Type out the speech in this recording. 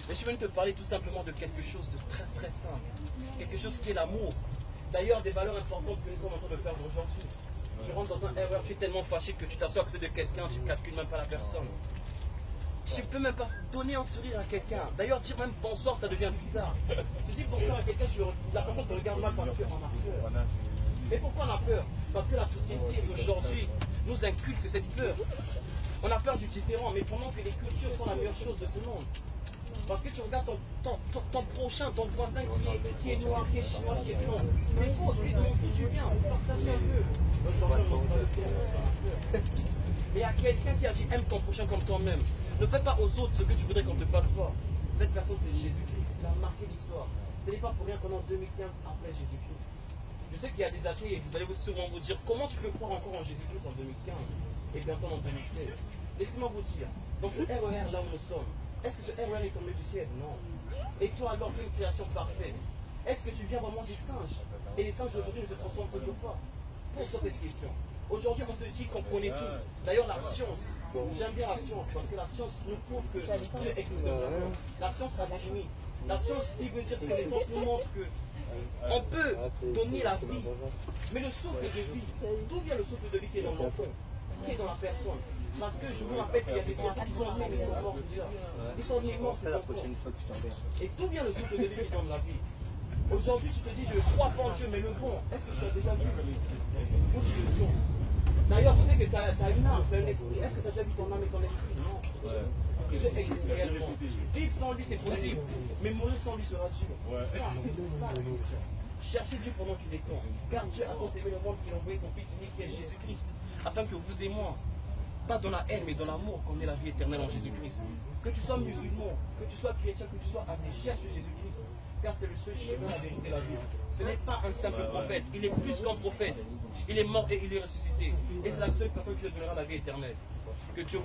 Mais je suis venu te parler tout simplement de quelque chose de très très simple. Quelque chose qui est l'amour. D'ailleurs, des valeurs importantes que nous sommes en train de perdre aujourd'hui. Tu rentres dans un erreur, tu es tellement fâché que tu t'assois à côté de quelqu'un, tu ne calcules même pas la personne. Tu ne peux même pas donner un sourire à quelqu'un. D'ailleurs, dire même bonsoir, ça devient bizarre. Tu dis bonsoir à quelqu'un, la personne te regarde mal parce qu'on a peur. Mais pourquoi on a peur? Parce que la société d'aujourd'hui nous inculque cette peur. On a peur du différent, mais pendant que les cultures sont la meilleure chose de ce monde. Parce que tu regardes ton prochain, ton voisin qui est noir, qui est chinois, qui est blanc. C'est faux, c'est de montrer du bien, partager un peu. Mais il y a quelqu'un qui a dit aime ton prochain comme toi-même. Ne fais pas aux autres ce que tu voudrais qu'on ne te fasse pas. Cette personne, c'est Jésus-Christ. Il a marqué l'histoire. Ce n'est pas pour rien qu'on est en 2015 après Jésus-Christ. Je sais qu'il y a des athées et vous allez sûrement vous dire comment tu peux croire encore en Jésus-Christ en 2015 et bientôt en 2016. Laissez-moi vous dire, dans ce RER là où nous sommes, est-ce que ce RER est tombé du ciel? Non. Et toi alors tu es une création parfaite, est-ce que tu viens vraiment des singes? Et les singes aujourd'hui ne se transforment toujours pas. Pose-toi cette question. Aujourd'hui on se dit qu'on connaît tout. D'ailleurs la science, j'aime bien la science parce que la science nous prouve que Dieu existe vraiment. La science a des limites. La science, il veut dire que les sciences nous montrent que on peut donner la vie, mais le souffle de vie, d'où vient le souffle de vie qui est dans l'enfant, qui est dans la personne? Parce que je vous rappelle qu'il y a des enfants qui sont nés, mais ils sont morts déjà. Ils sont nés morts, ces enfants. Et d'où vient le souffle de vie qui donne la vie? Aujourd'hui, tu te dis, je crois pas en Dieu, mais le vent, est-ce que tu as déjà vu où tu le sens? D'ailleurs, tu sais que tu as une âme, tu as un esprit. Est-ce que tu as déjà vu ton âme et ton esprit? Non. Dieu existe réellement. Vivre sans lui, c'est possible, mais mourir sans lui sera dur. C'est ça la question. Cherchez Dieu pendant qu'il est temps. Car Dieu a tant aimé le monde qu'il a envoyé son Fils unique qui est Jésus-Christ, afin que vous et moi, pas dans la haine, mais dans l'amour, qu'on ait la vie éternelle en Jésus-Christ. Que tu sois musulman, que tu sois chrétien, que tu sois athée, cherche Jésus-Christ. Car c'est le seul chemin, la vérité, la vie. Ce n'est pas un simple prophète, il est plus qu'un prophète. Il est mort et il est ressuscité. Et c'est la seule personne qui te donnera la vie éternelle. Que Dieu vous